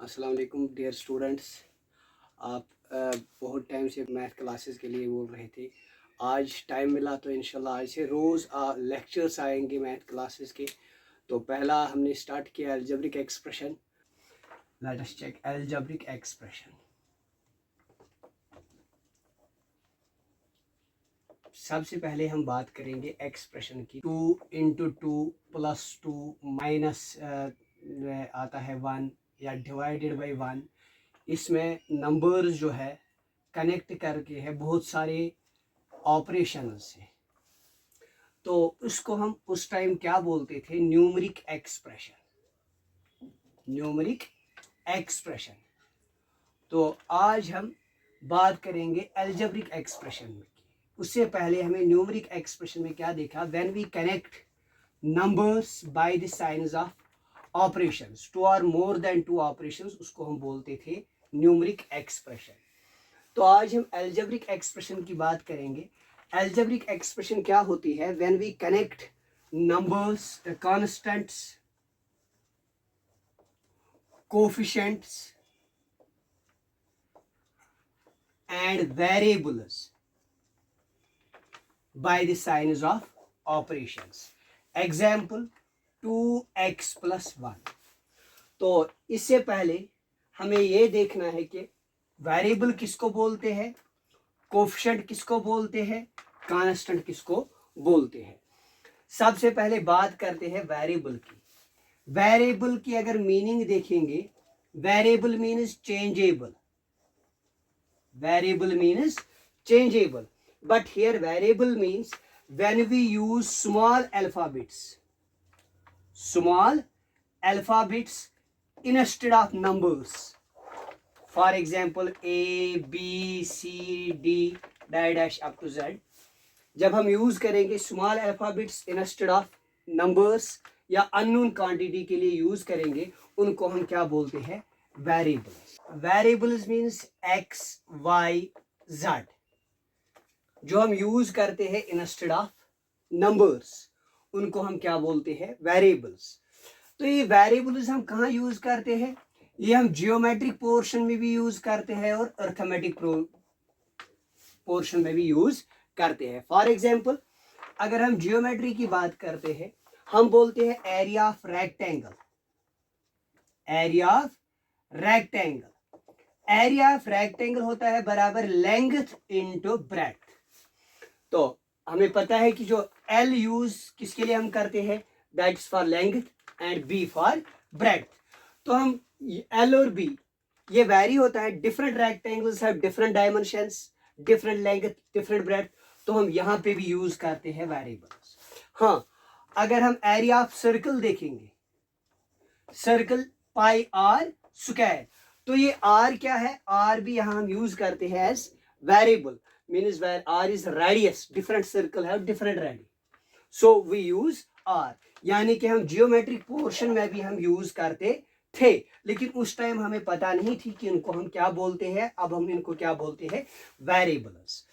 अस्सलाम वालेकुम dear students. आप बहुत टाइम से मैथ क्लासेस के लिए बोल रहे थे। आज टाइम मिला तो इंशाल्लाह आज से रोज़ लेक्चर्स आएंगे मैथ क्लासेस के। तो पहला हमने स्टार्ट किया algebraic expression. Let us check algebraic expression. सबसे पहले हम बात करेंगे एक्सप्रेशन की। 2 × 2 + 2 माइनस आता है 1 या डिवाइडेड बाई 1। इसमें नंबर्स जो है कनेक्ट करके है बहुत सारे ऑपरेशन से। तो उसको हम उस टाइम क्या बोलते थे? Numeric expression. Numeric expression. तो आज हम बात करेंगे अलजेब्रिक एक्सप्रेशन में। उससे पहले हमें न्यूमरिक एक्सप्रेशन में क्या देखा? When we connect numbers by the signs of operations, 2 और मोर देन 2 ऑपरेशंस, उसको हम बोलते थे न्यूमरिक एक्सप्रेशन। तो आज हम अलजेब्रिक एक्सप्रेशन की बात करेंगे। अलजेब्रिक एक्सप्रेशन क्या होती है? When we connect numbers, constants, coefficients and variables by the signs of operations. Example 2x + 1। तो इससे पहले हमें ये देखना है कि वेरिएबल किसको बोलते हैं, कोफिशिएंट किसको बोलते हैं, कांस्टेंट किसको बोलते हैं। सबसे पहले बात करते हैं वेरिएबल की। वेरिएबल की अगर मीनिंग देखेंगे, variable means changeable. Variable means changeable. But here variable means when we use small alphabets instead of numbers. For example A, B, C, D dash up to Z. जब हम use करेंगे small alphabets instead of numbers या unknown quantity के लिए use करेंगे, उनको हम क्या बोलते हैं? Variables. Variables means X, Y, Z जो हम यूज करते हैं इंस्टेड ऑफ नंबर्स, उनको हम क्या बोलते हैं? वेरिएबल्स। तो ये वेरिएबल्स हम कहाँ यूज करते हैं? ये हम जियोमेट्रिक पोर्शन में भी यूज करते हैं और अर्थमेटिक पोर्शन में भी यूज करते हैं। फॉर एग्जांपल अगर हम जियोमेट्री की बात करते हैं, हम बोलते हैं area of rectangle. Area of rectangle. Area of rectangle होता है बराबर लेंथ इनटू ब्रेड्थ। तो हमें पता है कि जो L यूज किसके लिए हम करते हैं? That is for length and B for breadth. तो हम L और B ये वैरी होता है। Different rectangles have different dimensions, different length, different breadth. तो हम यहाँ पे भी यूज करते हैं वेरिएबल्स। हाँ, अगर हम एरिया ऑफ सर्कल देखेंगे, सर्कल πr², तो ये R क्या है? R भी यहाँ हम यूज करते हैं as variable. means where R is radius, different circle have different radius, so we use R। यानी कि हम जियोमेट्रिक पोर्शन में भी हम यूज करते थे, लेकिन उस टाइम हमें पता नहीं थी कि इनको हम क्या बोलते हैं। अब हम इनको क्या बोलते हैं? वेरिएबल्स।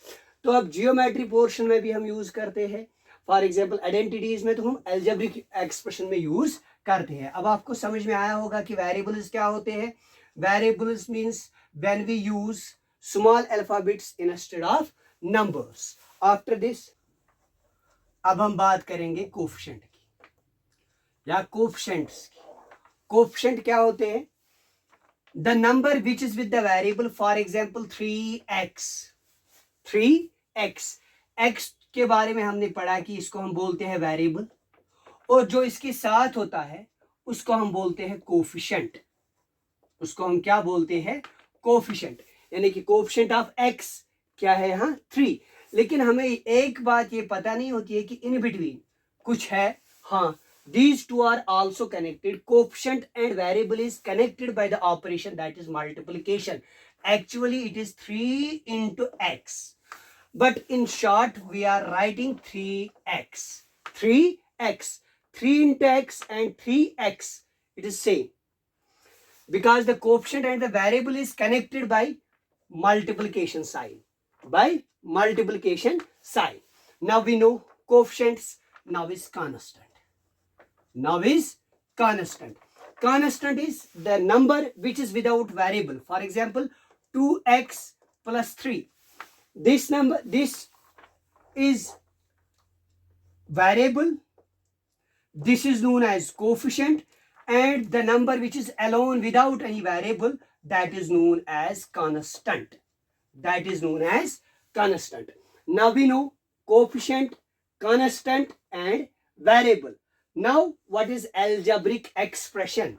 तो अब जियोमेट्रिक पोर्शन में भी हम यूज करते हैं। फॉर एग्जांपल आइडेंटिटीज में तो हम अलजेब्रिक एक्सप्रेशन में यूज करते हैं। अब आपको समझ में आया होगा कि वेरिएबल्स क्या होते हैं। Variables means when we use small alphabets instead of numbers. After this अब हम बात करेंगे कोफिशिएंट की या कोफिशिएंट्स की। कोफिशिएंट क्या होते हैं? The number which is with the variable. For example 3x। 3x x के बारे में हमने पढ़ा कि इसको हम बोलते हैं वेरिएबल, और जो इसके साथ होता है उसको हम बोलते हैं कोफिशिएंट। उसको हम क्या बोलते हैं? कोफिशिएंट। यानी कि कोफिशिएंट ऑफ x क्या है यहाँ? 3। लेकिन हमें एक बात ये पता नहीं होती है कि इन बिटवीन कुछ है। हाँ, these two are also connected. Coefficient and variable is connected by the operation that is multiplication. Actually it is 3 into x, but in short we are writing 3x. 3x, 3 into x and 3x, it is same, because the coefficient and the variable is connected by multiplication sign. By multiplication sign. Now we know coefficients. Now is constant. Now is constant. constant is the number which is without variable. For example, 2x plus 3. This number, this is variable. This is known as coefficient, and the number which is alone without any variable, that is known as constant. That is known as constant. Now we know coefficient, constant, and variable. Now what is algebraic expression?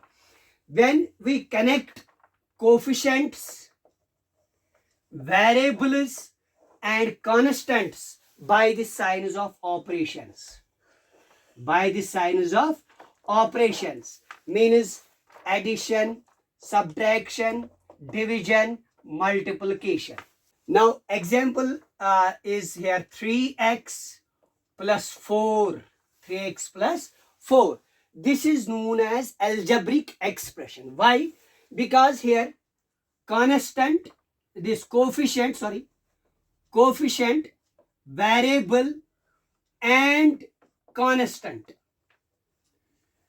When we connect coefficients, variables, and constants by the signs of operations. By the signs of operations means addition, subtraction, division, multiplication. Now example is here 3x plus 4. 3x plus 4. This is known as algebraic expression. Why? Because here constant, this coefficient, variable, and constant,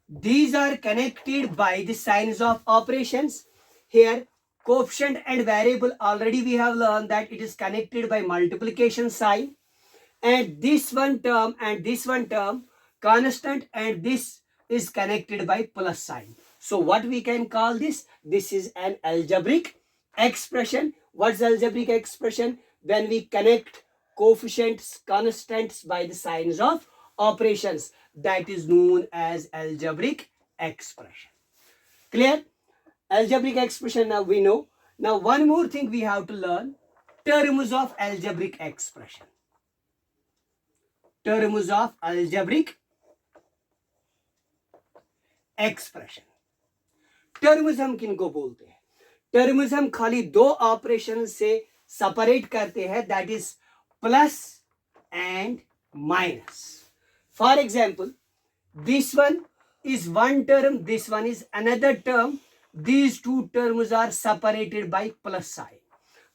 these are connected by the signs of operations. Here coefficient and variable, already we have learned that it is connected by multiplication sign, and this one term and this one term constant, and this is connected by plus sign. So what we can call this? This is an algebraic expression. What's algebraic expression? When we connect coefficients, constants by the signs of operations, that is known as algebraic expression. Clear? Algebraic expression now we know. Now one more thing we have to learn: terms of algebraic expression. Terms of algebraic expression. Terms हम किनको बोलते हैं? Terms हम खाली दो operation से separate करते हैं, that is plus and minus. For example, this one is one term, this one is another term. These two terms are separated by plus sign.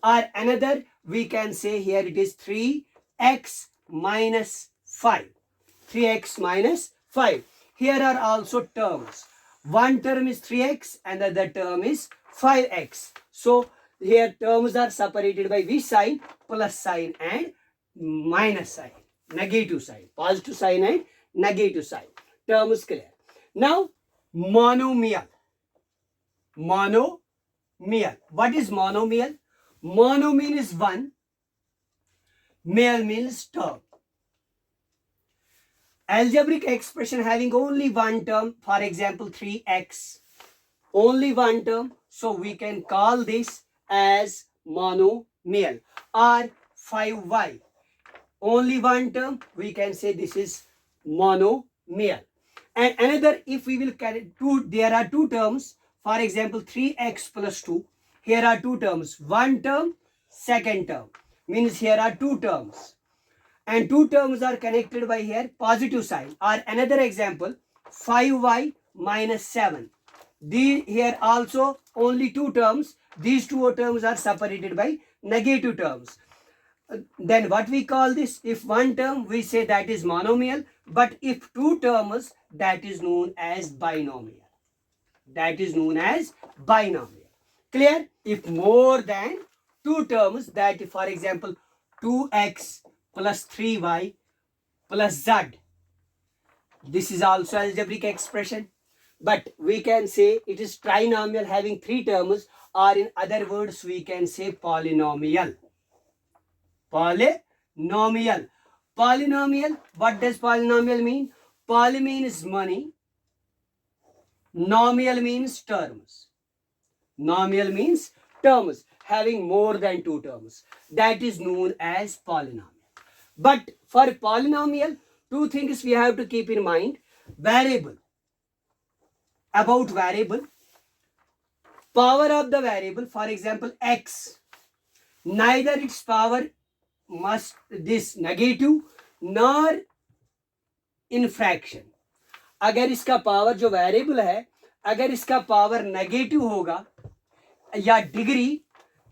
Or another, we can say here it is 3x minus 5. 3x minus 5. Here are also terms. One term is 3x and the other term is 5x. So here terms are separated by which sign? Plus sign and minus sign. Negative sign. Positive sign and negative sign. Term is clear. Now, monomial. Monomial. What is monomial? Mono means one. Mial means term. Algebraic expression having only one term, for example 3x, only one term, so we can call this as monomial. Or 5y, only one term, we can say this is monomial. And another, if we will carry two, there are two terms, for example 3x plus 2, here are two terms, one term, second term, means here are two terms. And two terms are connected by here positive sign. Or another example, 5y minus 7. Here also only two terms. These two terms are separated by negative terms. Then what we call this? If one term, we say that is monomial. But if two terms, that is known as binomial. That is known as binomial. Clear? If more than two terms, that for example 2x plus 3y plus z. This is also algebraic expression. But we can say it is trinomial having three terms, or in other words we can say polynomial. Polynomial. Polynomial. What does polynomial mean? Poly means many. Nomial means terms. Nomial means terms having more than two terms. That is known as polynomial. But for polynomial, two things we have to keep in mind. Variable. About variable. Power of the variable, for example x. Neither its power must this negative nor in fraction. अगर इसका power जो variable है, अगर इसका power negative होगा या degree,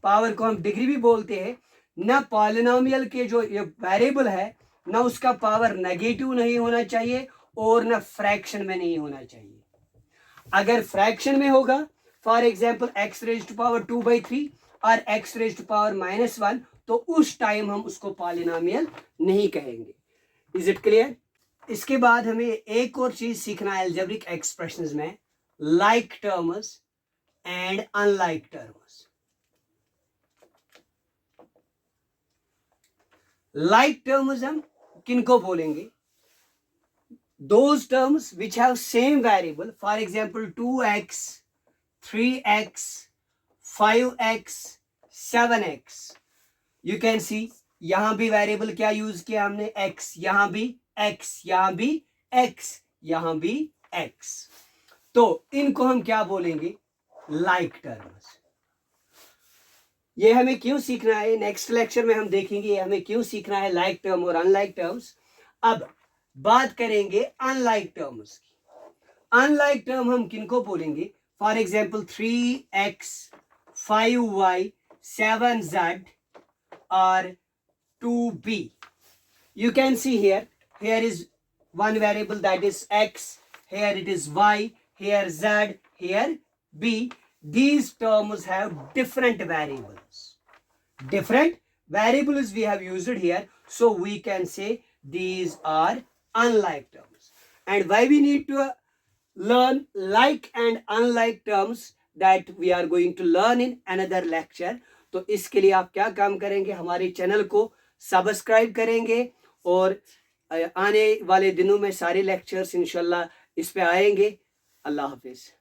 power को हम डिग्री भी बोलते हैं, ना पॉलिनोमियल के जो ये वेरिएबल है ना उसका पावर नेगेटिव नहीं होना चाहिए और ना फ्रैक्शन में नहीं होना चाहिए. अगर फ्रैक्शन में होगा, for example x raise to power 2/3 और एक्स रेज टू पावर -1, तो उस टाइम हम उसको पॉलिनोमियल नहीं कहेंगे। Is it clear? इसके बाद हमें एक और चीज सीखना है अलजेब्रिक एक्सप्रेशंस में, like terms and unlike terms. Like terms हम किनको बोलेंगे? Those terms which have same variable, for example 2x, 3x, 5x, 7x. You can see यहां भी वेरिएबल क्या यूज किया हमने? x, यहां भी x, यहां भी x, यहां भी x. तो इनको हम क्या बोलेंगे? Like terms. ये हमें क्यों सीखना है, नेक्स्ट लेक्चर में हम देखेंगे हमें क्यों सीखना है लाइक टर्म और अनलाइक टर्म्स। अब बात करेंगे अनलाइक टर्म्स की। अनलाइक टर्म हम किनको बोलेंगे? For example 3x, 5y, 7z और 2b. You can see here is one variable that is x, here it is y, here z, here b. These terms have different variables. Different variables we have used here, so we can say these are unlike terms. And why we need to learn like and unlike terms, that we are going to learn in another lecture. तो इसके लिए आप क्या काम करेंगे? हमारे channel को subscribe करेंगे और आने वाले दिनों में सारे लेक्चर्स इंशाल्लाह इस पे आएंगे। अल्लाह हाफिज।